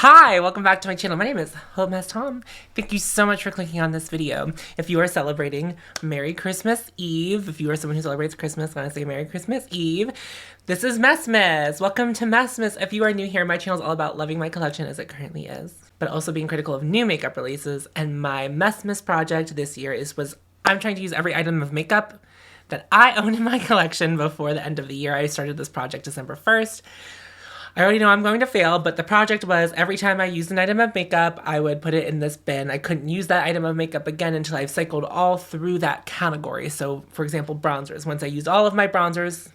Hi, welcome back to my channel. My name is hautemesstom. Thank you so much for clicking on this video. If you are celebrating Merry Christmas Eve, if you are someone who celebrates Christmas, I want to say Merry Christmas Eve. This is Messmas. Welcome to Messmas. If you are new here, my channel is all about loving my collection as it currently is, but also being critical of new makeup releases. And my Messmas project this year I'm trying to use every item of makeup that I own in my collection before the end of the year. I started this project December 1st. I already know I'm going to fail, but the project was every time I used an item of makeup, I would put it in this bin. I couldn't use that item of makeup again until I've cycled all through that category. So, for example, bronzers. Once I used all of my bronzers,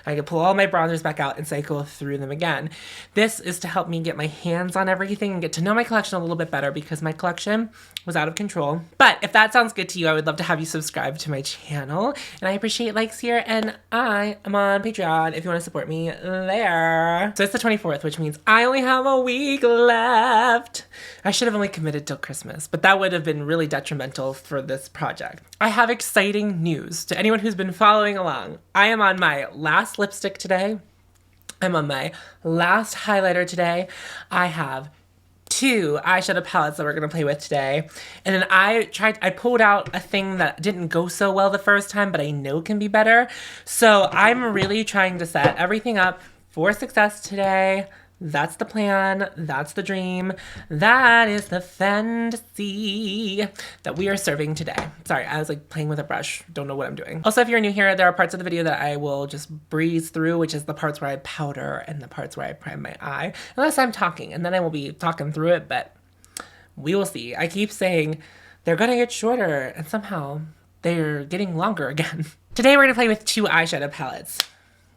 I could pull all my bronzers back out and cycle through them again. This is to help me get my hands on everything and get to know my collection a little bit better because my collection was out of control. But if that sounds good to you, I would love to have you subscribe to my channel. And I appreciate likes here, and I am on Patreon if you want to support me there. So it's the 24th, which means I only have a week left. I should have only committed till Christmas, but that would have been really detrimental for this project. I have exciting news to anyone who's been following along. I am on my last lipstick today. I'm on my last highlighter today. I have 2 eyeshadow palettes that we're gonna play with today. And then I pulled out a thing that didn't go so well the first time, but I know can be better. So I'm really trying to set everything up for success today. That's the plan. That's the dream. That is the fantasy that we are serving today. Sorry, I was like playing with a brush. Don't know what I'm doing. Also, if you're new here, there are parts of the video that I will just breeze through, which is the parts where I powder and the parts where I prime my eye. Unless I'm talking, and then I will be talking through it, but we will see. I keep saying they're gonna get shorter, and somehow they're getting longer again. Today we're gonna play with 2 eyeshadow palettes.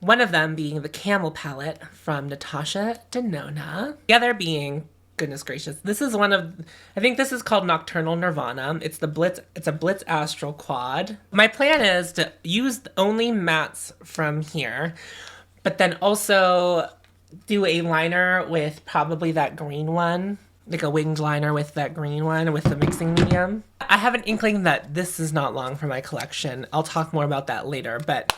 One of them being the Camel palette from Natasha Denona. The other being, goodness gracious, this is I think this is called Nocturnal Nirvana. It's a Blitz Astral Quad. My plan is to use only mattes from here, but then also do a liner with probably that green one, like a winged liner with that green one with the mixing medium. I have an inkling that this is not long for my collection. I'll talk more about that later, but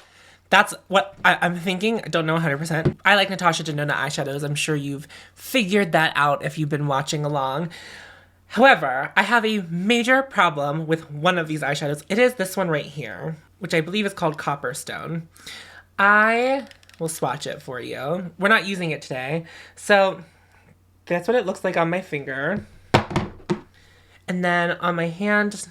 that's what I'm thinking. I don't know 100%. I like Natasha Denona eyeshadows. I'm sure you've figured that out if you've been watching along. However, I have a major problem with one of these eyeshadows. It is this one right here, which I believe is called Copperstone. I will swatch it for you. We're not using it today. So that's what it looks like on my finger. And then on my hand,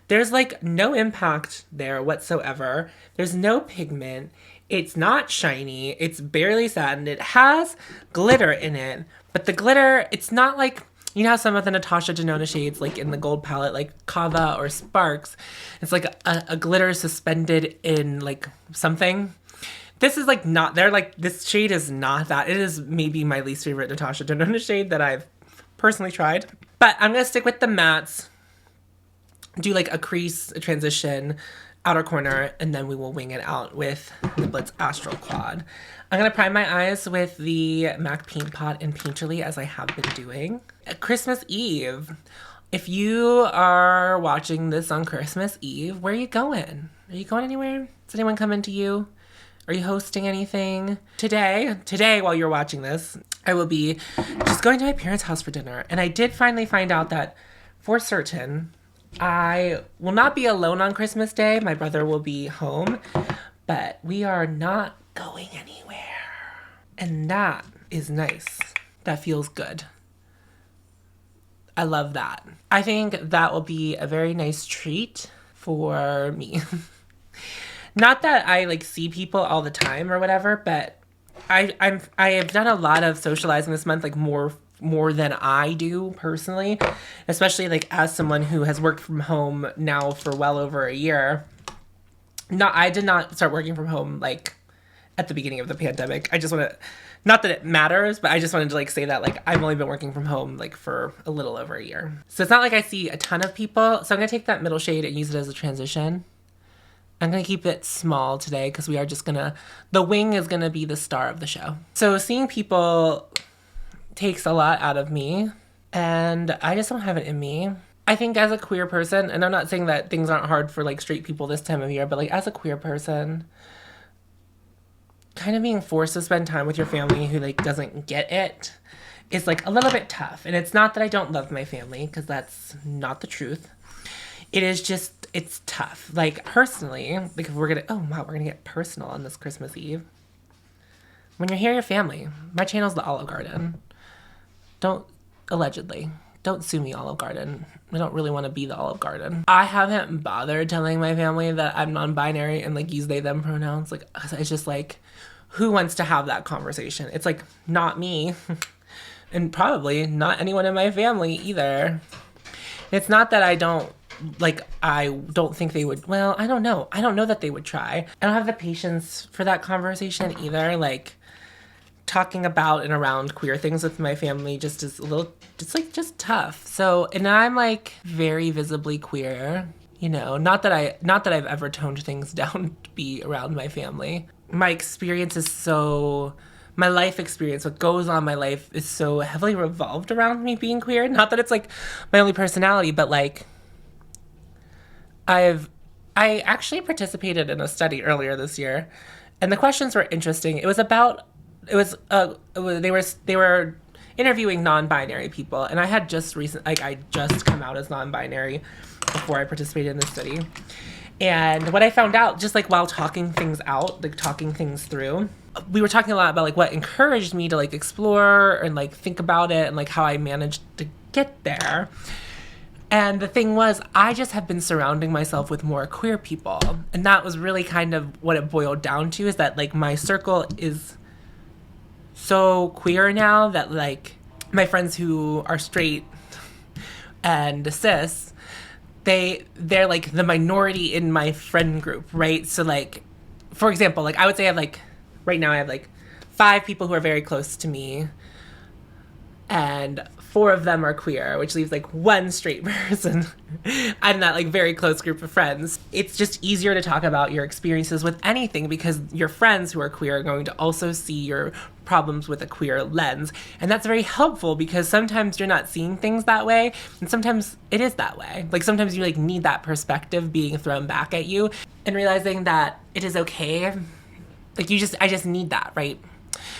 there's like no impact there whatsoever. There's no pigment. It's not shiny. It's barely satin. It has glitter in it, but the glitter, it's not like, you know how some of the Natasha Denona shades, like in the gold palette, like Kava or Sparks, it's like a glitter suspended in like something. This is like not, this shade is not that. It is maybe my least favorite Natasha Denona shade that I've personally tried. But I'm gonna stick with the mattes, do like a crease, a transition, outer corner, and then we will wing it out with the Blitz Astral Quad. I'm gonna prime my eyes with the MAC Paint Pot in Painterly, as I have been doing. Christmas Eve. If you are watching this on Christmas Eve, where are you going? Are you going anywhere? Is anyone coming to you? Are you hosting anything? Today, while you're watching this, I will be just going to my parents' house for dinner. And I did finally find out that, for certain, I will not be alone on Christmas Day. My brother will be home, but we are not going anywhere. And that is nice. That feels good. I love that. I think that will be a very nice treat for me. Not that I like see people all the time or whatever, but I have done a lot of socializing this month, like more than I do personally, especially like as someone who has worked from home now for well over a year. No, I did not start working from home like at the beginning of the pandemic. I just want to, not that it matters, but I just wanted to like say that like I've only been working from home like for a little over a year. So it's not like I see a ton of people. So I'm going to take that middle shade and use it as a transition. I'm going to keep it small today because we are just going to, the wing is going to be the star of the show. So seeing people takes a lot out of me, and I just don't have it in me. I think as a queer person, and I'm not saying that things aren't hard for like straight people this time of year, but like as a queer person, kind of being forced to spend time with your family who like doesn't get it is like a little bit tough. And it's not that I don't love my family, because that's not the truth. It is just, it's tough. Like personally, like if we're gonna, oh wow, we're gonna get personal on this Christmas Eve. When you're here, your family. My channel's the Olive Garden. Don't, allegedly, don't sue me, Olive Garden. I don't really want to be the Olive Garden. I haven't bothered telling my family that I'm non-binary and like use they them pronouns. Like, it's just like, who wants to have that conversation? It's like, not me. And probably not anyone in my family either. It's not that I don't, like, I don't think they would, well, I don't know. I don't know that they would try. I don't have the patience for that conversation either. Like, talking about and around queer things with my family just is a little, just tough. So, and I'm like very visibly queer, you know, not that I've ever toned things down to be around my family. My experience is so, my life experience, what goes on in my life is so heavily revolved around me being queer. Not that it's like my only personality, but like I actually participated in a study earlier this year, and the questions were interesting. It was about, they were interviewing non-binary people, and I had just I just come out as non-binary before I participated in this study. And what I found out, just like while talking things out, like talking things through, we were talking a lot about like what encouraged me to like explore and like think about it and like how I managed to get there. And the thing was, I just have been surrounding myself with more queer people. And that was really kind of what it boiled down to, is that like my circle is so queer now that like my friends who are straight and cis, they're like the minority in my friend group, right? So like, for example, like I would say I have like, right now I have like 5 people who are very close to me, and 4 of them are queer, which leaves like 1 straight person and that like very close group of friends. It's just easier to talk about your experiences with anything because your friends who are queer are going to also see your problems with a queer lens. And that's very helpful because sometimes you're not seeing things that way, and sometimes it is that way. Like sometimes you like need that perspective being thrown back at you and realizing that it is okay. Like I just need that, right?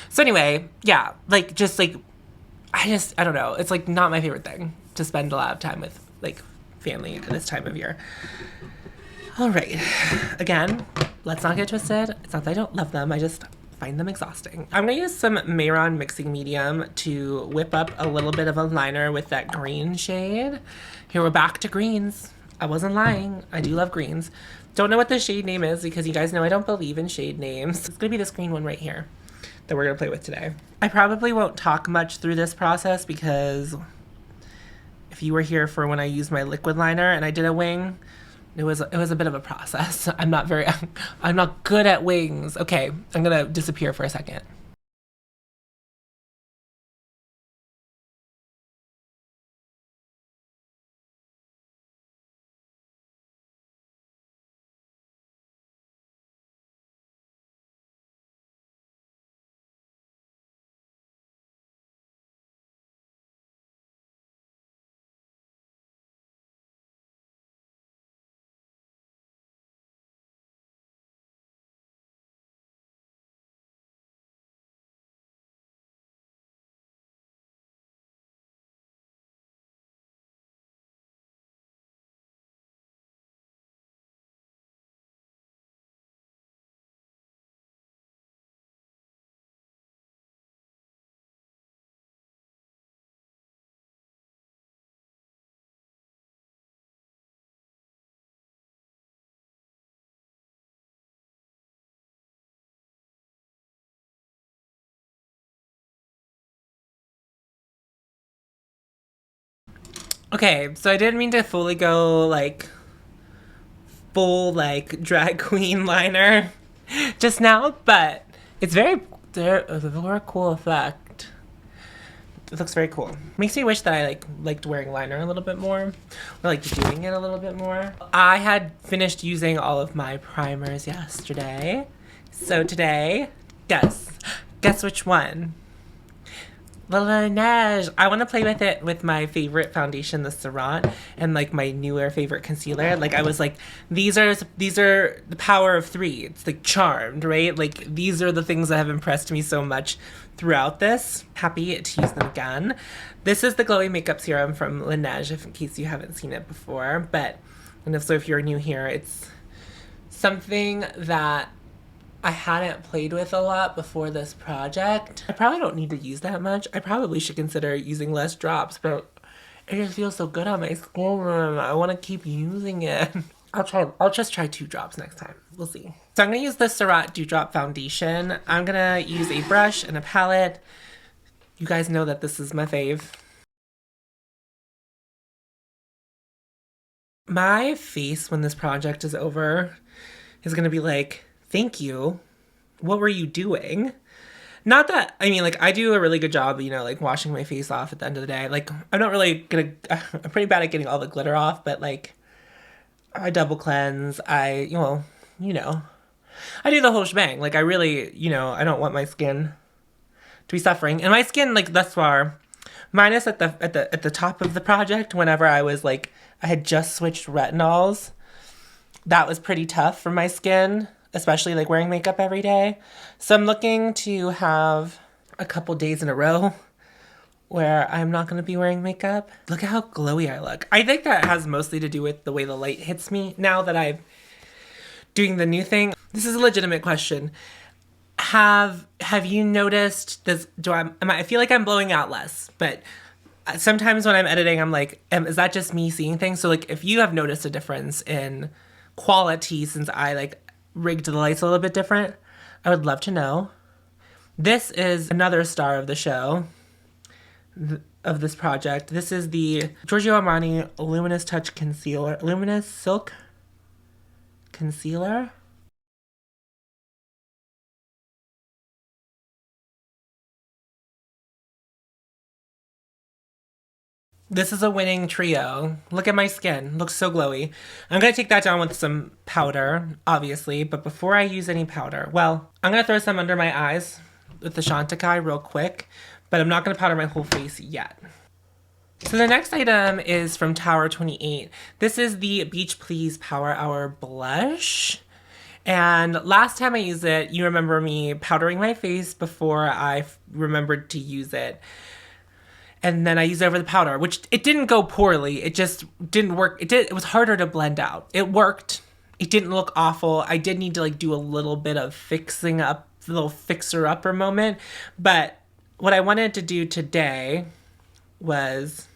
So anyway, yeah, like just like, I don't know. It's like not my favorite thing to spend a lot of time with like family at this time of year. All right. Again, let's not get twisted. It's not that I don't love them. I just find them exhausting. I'm going to use some Mayron mixing medium to whip up a little bit of a liner with that green shade. Here we're back to greens. I wasn't lying. I do love greens. Don't know what the shade name is because you guys know I don't believe in shade names. It's going to be this green one right here that we're going to play with today. I probably won't talk much through this process because if you were here for when I used my liquid liner and I did a wing, it was a bit of a process. I'm not good at wings. Okay, I'm going to disappear for a second. Okay, so I didn't mean to fully go like full like drag queen liner just now, but it's a very cool effect. It looks very cool. Makes me wish that I liked wearing liner a little bit more, or like doing it a little bit more. I had finished using all of my primers yesterday, so today, guess which one? the Laneige. I want to play with it with my favorite foundation, the Serum, and like my newer favorite concealer. Like I was like, these are the power of three. It's like Charmed, right? Like these are the things that have impressed me so much throughout this. Happy to use them again. This is the Glowy Makeup Serum from Laneige, if in case you haven't seen it before. But, and if you're new here, it's something that I hadn't played with a lot before this project. I probably don't need to use that much. I probably should consider using less drops, but it just feels so good on my skin. I want to keep using it. I'll just try 2 drops next time. We'll see. So I'm going to use the Surratt Dewdrop Foundation. I'm going to use a brush and a palette. You guys know that this is my fave. My face when this project is over is going to be like, thank you. What were you doing? Not that, I mean, like, I do a really good job, you know, like, washing my face off at the end of the day. Like, I'm not really I'm pretty bad at getting all the glitter off, but, like, I double cleanse. I do the whole shebang. Like, I really, I don't want my skin to be suffering. And my skin, like, thus far, minus at the top of the project, whenever I was, like, I had just switched retinols, that was pretty tough for my skin, especially like wearing makeup every day. So I'm looking to have a couple days in a row where I'm not going to be wearing makeup. Look at how glowy I look. I think that has mostly to do with the way the light hits me now that I'm doing the new thing. This is a legitimate question. Have you noticed this? I feel like I'm blowing out less, but sometimes when I'm editing, I'm like, is that just me seeing things? So like if you have noticed a difference in quality since I like rigged the lights a little bit different, I would love to know. This is another star of the show, of this project. This is the Giorgio Armani Luminous Touch Concealer, Luminous Silk Concealer. This is a winning trio. Look at my skin. Looks so glowy. I'm going to take that down with some powder, obviously. But before I use any powder, well, I'm going to throw some under my eyes with the Chantecaille real quick. But I'm not going to powder my whole face yet. So the next item is from Tower 28. This is the Beach Please Power Hour Blush. And last time I used it, you remember me powdering my face before I remembered to use it. And then I used it over the powder, which it didn't go poorly. It just didn't work. It was harder to blend out. It worked. It didn't look awful. I did need to like do a little bit of fixing up, a little fixer-upper moment. But what I wanted to do today was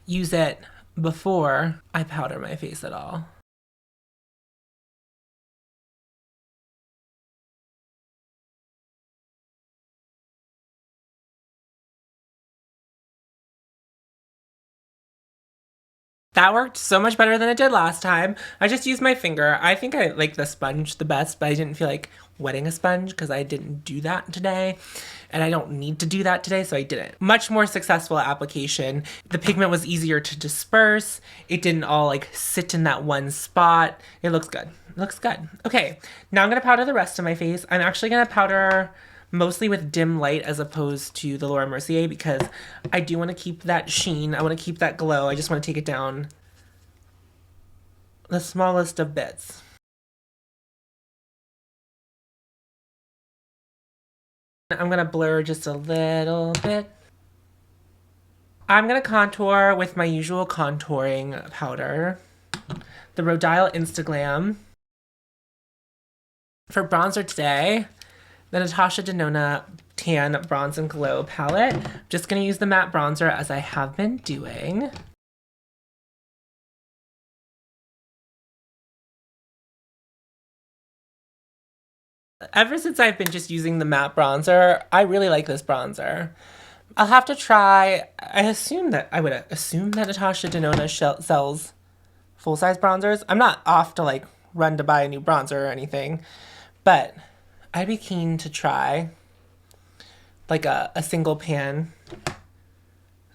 use it before I powder my face at all. That worked so much better than it did last time. I just used my finger. I think I like the sponge the best, but I didn't feel like wetting a sponge because I didn't do that today. And I don't need to do that today, so I didn't. Much more successful application. The pigment was easier to disperse. It didn't all like sit in that one spot. It looks good. It looks good. Okay, now I'm gonna powder the rest of my face. I'm actually gonna powder mostly with dim light as opposed to the Laura Mercier because I do want to keep that sheen. I want to keep that glow. I just want to take it down the smallest of bits. I'm going to blur just a little bit. I'm going to contour with my usual contouring powder, the Rodial Instaglam. For bronzer today, the Natasha Denona Tan Bronze and Glow palette. I'm just going to use the matte bronzer as I have been doing. Ever since I've been just using the matte bronzer, I really like this bronzer. I'll have to try, I would assume that Natasha Denona sells full-size bronzers. I'm not off to like run to buy a new bronzer or anything, but I'd be keen to try like a single pan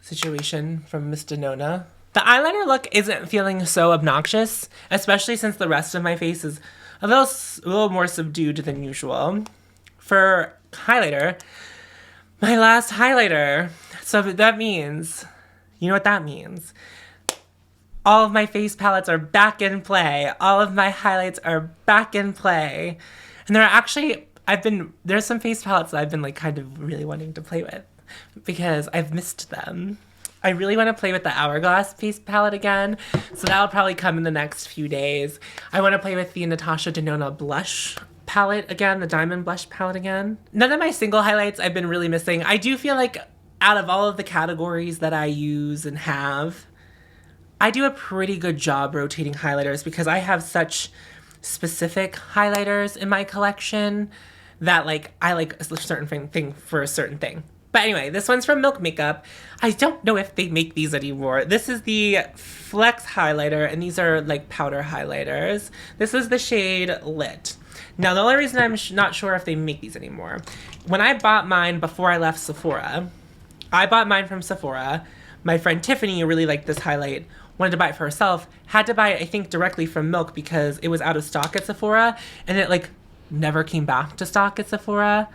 situation from Miss Denona. The eyeliner look isn't feeling so obnoxious, especially since the rest of my face is a little more subdued than usual. For highlighter, My last highlighter. So that means, you know what that means? All of my face palettes are back in play. All of my highlights are back in play. And there are actually, there's some face palettes that I've been like kind of really wanting to play with because I've missed them. I really want to play with the Hourglass face palette again, so that'll probably come in the next few days. I want to play with the Natasha Denona blush palette again, the Diamond Blush palette again. None of my single highlights I've been really missing. I do feel like out of all of the categories that I use and have, I do a pretty good job rotating highlighters because I have such specific highlighters in my collection that like I like a certain thing for a certain thing. But anyway, this one's from Milk Makeup. I don't know if they make these anymore. This is the Flex highlighter, and these are like powder highlighters. This is the shade Lit. Now, the only reason I'm not sure if they make these anymore, when I bought mine before I left Sephora, I bought mine from Sephora. My friend Tiffany really liked this highlight, wanted to buy it for herself, had to buy it, I think, directly from Milk because it was out of stock at Sephora, and it like never came back to stock at Sephora.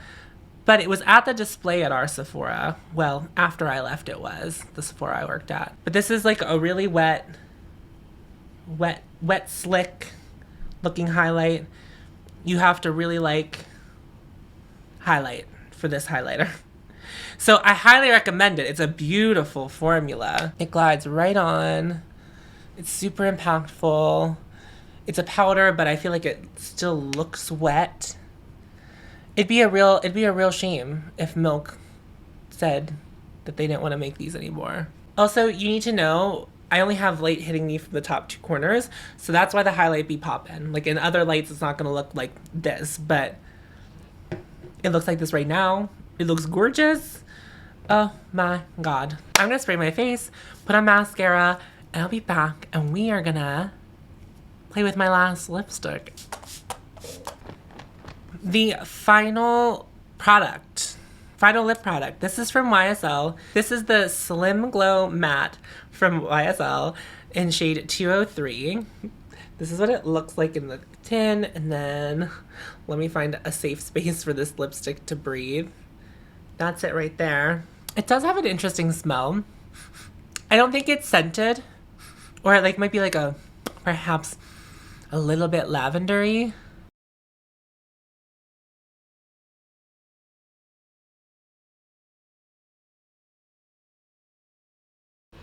But it was at the display at our Sephora. Well, after I left it was, the Sephora I worked at. But this is like a really wet, slick looking highlight. You have to really like highlight for this highlighter. So I highly recommend it. It's a beautiful formula. It glides right on. It's super impactful. It's a powder, but I feel like it still looks wet. It'd be a real shame if Milk said that they didn't want to make these anymore. Also, you need to know, I only have light hitting me from the top two corners, so that's why the highlight be poppin'. Like in other lights, it's not gonna look like this, but it looks like this right now. It looks gorgeous. Oh my God. I'm gonna spray my face, put on mascara, and I'll be back, and we are gonna play with my last lipstick. The final lip product. This is from YSL. This is the Slim Glow Matte from YSL in shade 203. This is what it looks like in the tin, and then let me find a safe space for this lipstick to breathe. That's it right there. It does have an interesting smell. I don't think it's scented, or it like might be like perhaps a little bit lavendery.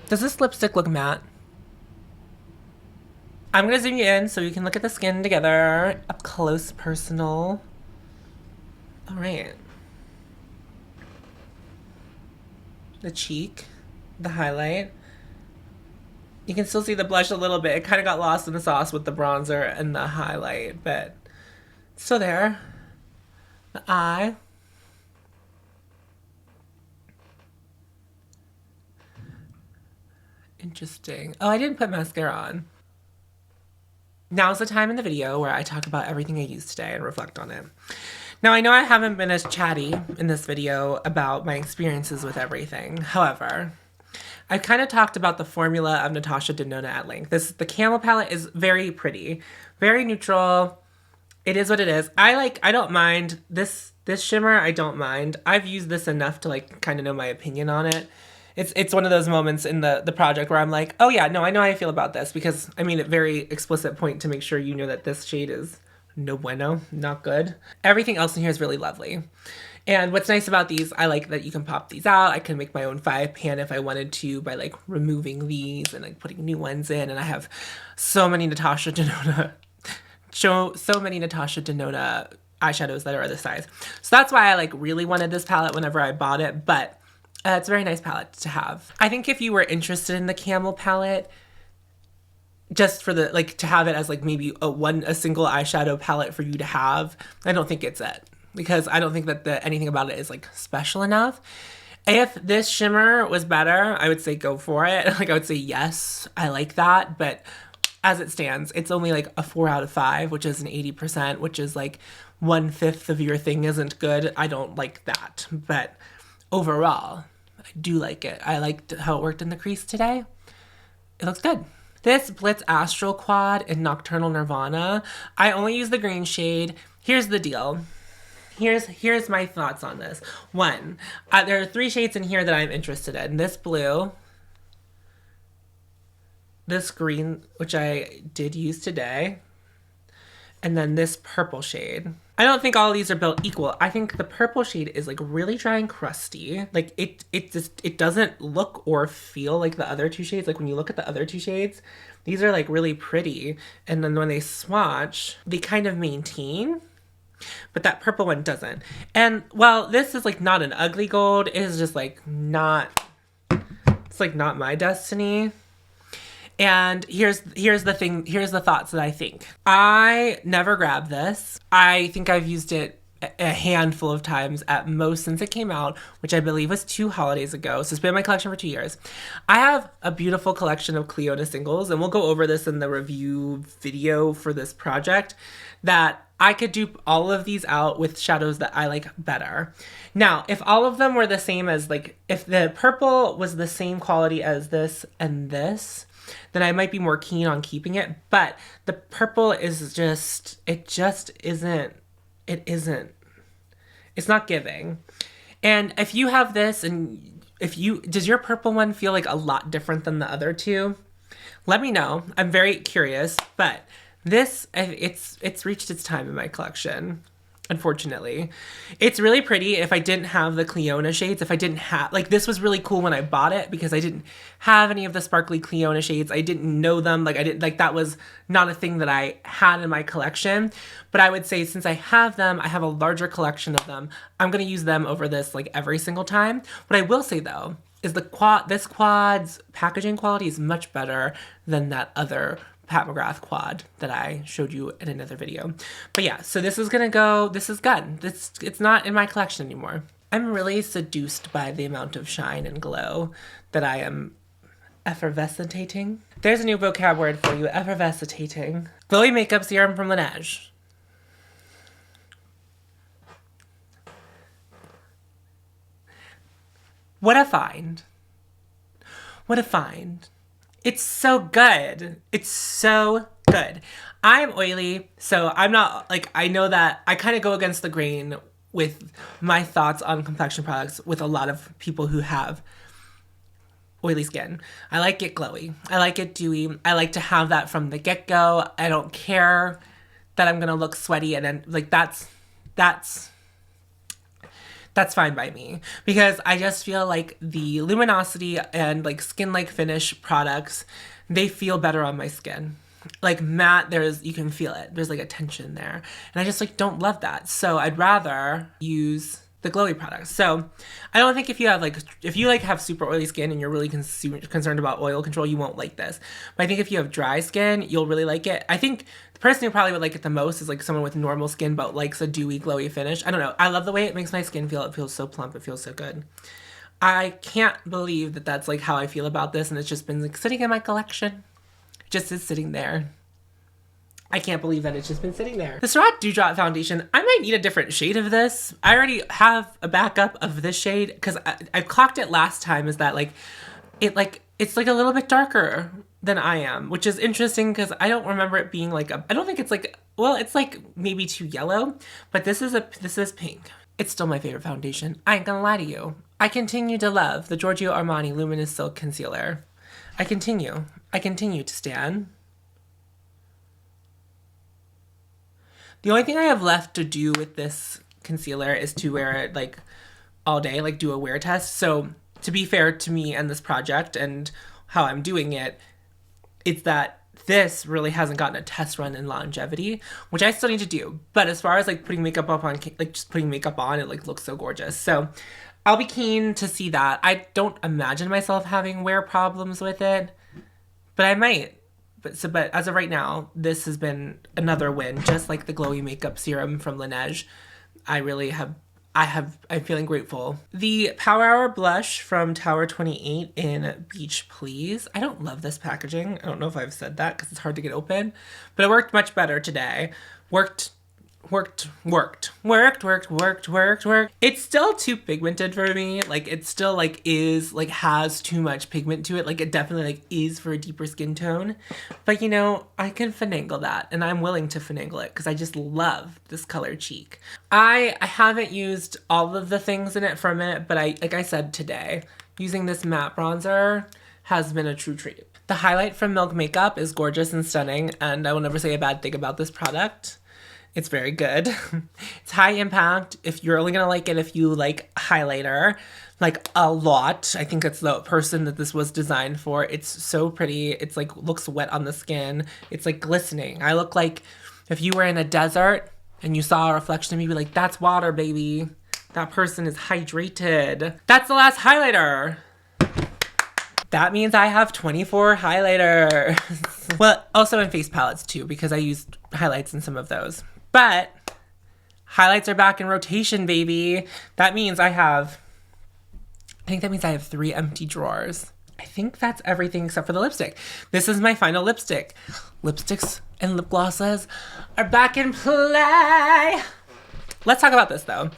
Does this lipstick look matte? I'm gonna zoom you in so you can look at the skin together. Up close, personal. All right. The cheek, the highlight. You can still see the blush a little bit. It kind of got lost in the sauce with the bronzer and the highlight, but it's still there. The eye. Interesting. Oh, I didn't put mascara on. Now's the time in the video where I talk about everything I used today and reflect on it. Now, I know I haven't been as chatty in this video about my experiences with everything. However, I've kind of talked about the formula of Natasha Denona at length. The Camel palette is very pretty, very neutral. It is what it is. I don't mind this shimmer. I don't mind. I've used this enough to like kind of know my opinion on it. It's one of those moments in the project where I'm like, oh yeah, no, I know how I feel about this, because I made it very explicit point to make sure you know that this shade is no bueno, not good. Everything else in here is really lovely. And what's nice about these, I like that you can pop these out. I can make my own 5-pan if I wanted to by like removing these and like putting new ones in. And I have so many Natasha Denona eyeshadows that are this size. So that's why I like really wanted this palette whenever I bought it. But it's a very nice palette to have. I think if you were interested in the Camel palette, just for the like to have it as like maybe a single eyeshadow palette for you to have, I don't think it's it, because I don't think that anything about it is like special enough. If this shimmer was better, I would say go for it. Like I would say yes, I like that, but as it stands, it's only like a 4 out of 5, which is an 80%, which is like 1/5 of your thing isn't good. I don't like that, but overall, I do like it. I liked how it worked in the crease today. It looks good. This Blitz Astral Quad in Nocturnal Nirvana, I only use the green shade. Here's the deal. Here's my thoughts on this. One, there are 3 shades in here that I'm interested in. This blue, this green, which I did use today, and then this purple shade. I don't think all of these are built equal. I think the purple shade is like really dry and crusty. Like it doesn't look or feel like the other 2 shades. Like when you look at the other 2 shades, these are like really pretty. And then when they swatch, they kind of maintain, but that purple one doesn't. And while this is like not an ugly gold, it is just like not, it's like not my destiny. And here's the thoughts that I think. I never grabbed this. I think I've used it a handful of times at most since it came out, which I believe was 2 holidays ago. So it's been in my collection for 2 years. I have a beautiful collection of Cliona singles, and we'll go over this in the review video for this project, that I could dupe all of these out with shadows that I like better. Now, if all of them were the same as, like, if the purple was the same quality as this and this, then I might be more keen on keeping it. But the purple is just, it isn't. It's not giving. And if you have this, and does your purple one feel like a lot different than the other 2? Let me know. I'm very curious. But this, it's reached its time in my collection, unfortunately. It's really pretty. If I didn't have the Cliona shades, if I didn't have, like, this was really cool when I bought it because I didn't have any of the sparkly Cliona shades. I didn't know them. Like, I didn't, like, that was not a thing that I had in my collection. But I would say since I have them, I have a larger collection of them. I'm going to use them over this, like, every single time. What I will say, though, is this quad's packaging quality is much better than that other Pat McGrath quad that I showed you in another video. But yeah, so this is gone. It's not in my collection anymore. I'm really seduced by the amount of shine and glow that I am effervescentating. There's a new vocab word for you, effervescentating. Glowy makeup serum from Laneige. What a find. What a find. It's so good. It's so good. I'm oily, so I'm not, like, I know that I kind of go against the grain with my thoughts on complexion products with a lot of people who have oily skin. I like it glowy. I like it dewy. I like to have that from the get-go. I don't care that I'm going to look sweaty, and then, like, that's fine by me, because I just feel like the luminosity and, like, skin-like finish products, they feel better on my skin. Like matte, you can feel it. There's like a tension there. And I just, like, don't love that. So I'd rather use the glowy products. So I don't think if you have super oily skin and you're really concerned about oil control, you won't like this. But I think if you have dry skin, you'll really like it. I think the person who probably would like it the most is, like, someone with normal skin but likes a dewy, glowy finish. I don't know. I love the way it makes my skin feel. It feels so plump. It feels so good. I can't believe that that's, like, how I feel about this, and it's just been, like, sitting in my collection. It just is sitting there. I can't believe that it's just been sitting there. The Surratt Dewdrop Foundation, I might need a different shade of this. I already have a backup of this shade because I clocked it last time, is that, like, it's like a little bit darker than I am, which is interesting because I don't remember it being like I don't think it's like, well, it's like maybe too yellow, but this is pink. It's still my favorite foundation. I ain't gonna lie to you. I continue to love the Giorgio Armani Luminous Silk Concealer. I continue to stan. The only thing I have left to do with this concealer is to wear it, like, all day, like, do a wear test. So to be fair to me and this project and how I'm doing it, it's that this really hasn't gotten a test run in longevity, which I still need to do. But as far as, like, putting makeup up on, like, just putting makeup on, it, like, looks so gorgeous. So I'll be keen to see that. I don't imagine myself having wear problems with it, but I might. But as of right now, this has been another win, just like the Glowy Makeup Serum from Laneige. I'm feeling grateful. The Power Hour Blush from Tower 28 in Beach Please. I don't love this packaging. I don't know if I've said that because it's hard to get open, but it worked much better today. Worked worked. It's still too pigmented for me. Like, it still like is like has too much pigment to it. Like, it definitely like is for a deeper skin tone. But you know, I can finagle that, and I'm willing to finagle it because I just love this color cheek. I haven't used all of the things in it from it, but like I said today, using this matte bronzer has been a true treat. The highlight from Milk Makeup is gorgeous and stunning, and I will never say a bad thing about this product. It's very good. It's high impact. If you're only gonna like it if you like highlighter, like a lot. I think it's the person that this was designed for. It's so pretty. It's like looks wet on the skin. It's like glistening. I look like if you were in a desert and you saw a reflection of me, you'd be like, that's water, baby. That person is hydrated. That's the last highlighter. That means I have 24 highlighters. Well, also in face palettes too, because I used highlights in some of those. But highlights are back in rotation, baby. That means I think that means I have 3 empty drawers. I think that's everything except for the lipstick. This is my final lipstick. Lipsticks and lip glosses are back in play. Let's talk about this though.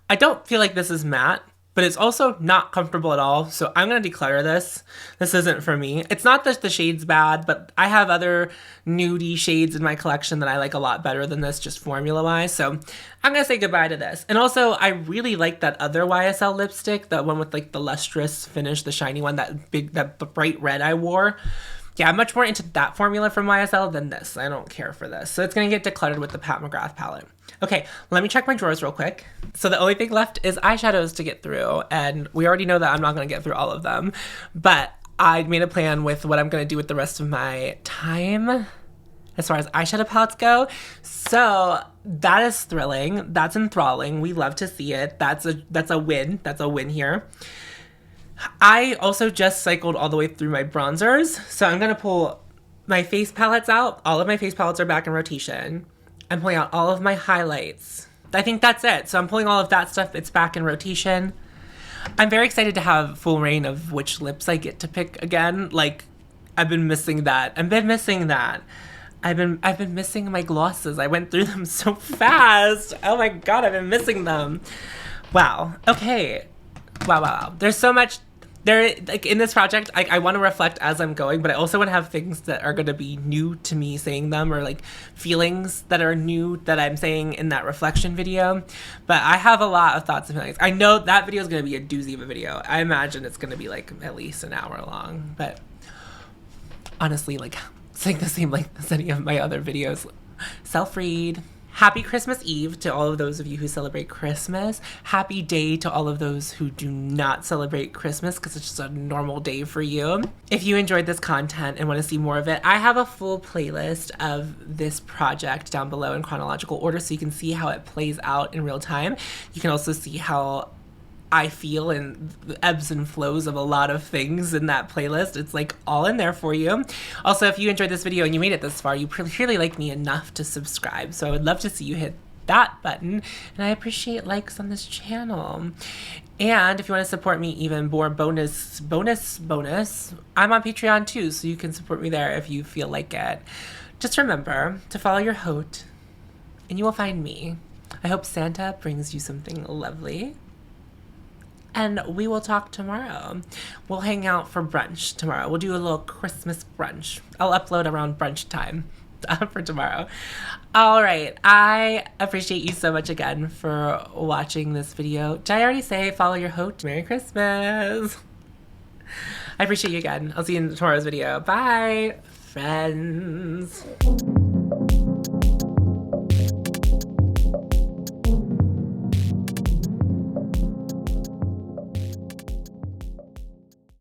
I don't feel like this is matte, but it's also not comfortable at all. So I'm going to declutter this. This isn't for me. It's not that the shade's bad, but I have other nudie shades in my collection that I like a lot better than this, just formula-wise. So I'm going to say goodbye to this. And also, I really like that other YSL lipstick, the one with like the lustrous finish, the shiny one, that bright red I wore. Yeah, I'm much more into that formula from YSL than this. I don't care for this. So it's going to get decluttered with the Pat McGrath palette. Okay, let me check my drawers real quick. So the only thing left is eyeshadows to get through, and we already know that I'm not going to get through all of them, but I made a plan with what I'm going to do with the rest of my time as far as eyeshadow palettes go. So that is thrilling. That's enthralling. We love to see it. That's a win. That's a win here. I also just cycled all the way through my bronzers, so I'm going to pull my face palettes out. All of my face palettes are back in rotation. I'm pulling out all of my highlights. I think that's it. So I'm pulling all of that stuff. It's back in rotation. I'm very excited to have full reign of which lips I get to pick again. Like, I've been missing that. I've been missing my glosses. I went through them so fast. Oh my God, I've been missing them. Wow. Okay. Wow. There's so much. Like in this project, I want to reflect as I'm going, but I also want to have things that are going to be new to me saying them, or like feelings that are new that I'm saying in that reflection video. But I have a lot of thoughts and feelings. I know that video is going to be a doozy of a video. I imagine it's going to be like at least an hour long, but honestly, like it's like the same length as any of my other videos. Self-read. Happy Christmas Eve to all of those of you who celebrate Christmas. Happy day to all of those who do not celebrate Christmas because it's just a normal day for you. If you enjoyed this content and want to see more of it, I have a full playlist of this project down below in chronological order so you can see how it plays out in real time. You can also see how I feel and the ebbs and flows of a lot of things in that playlist. It's like all in there for you. Also, if you enjoyed this video and you made it this far, you clearly like me enough to subscribe. So I would love to see you hit that button. And I appreciate likes on this channel. And if you want to support me even more bonus, I'm on Patreon too. So you can support me there if you feel like it. Just remember to follow your hote and you will find me. I hope Santa brings you something lovely. And we will talk tomorrow. We'll hang out for brunch tomorrow. We'll do a little Christmas brunch. I'll upload around brunch time for tomorrow. All right. I appreciate you so much again for watching this video. Did I already say follow your hote? Merry Christmas. I appreciate you again. I'll see you in tomorrow's video. Bye, friends.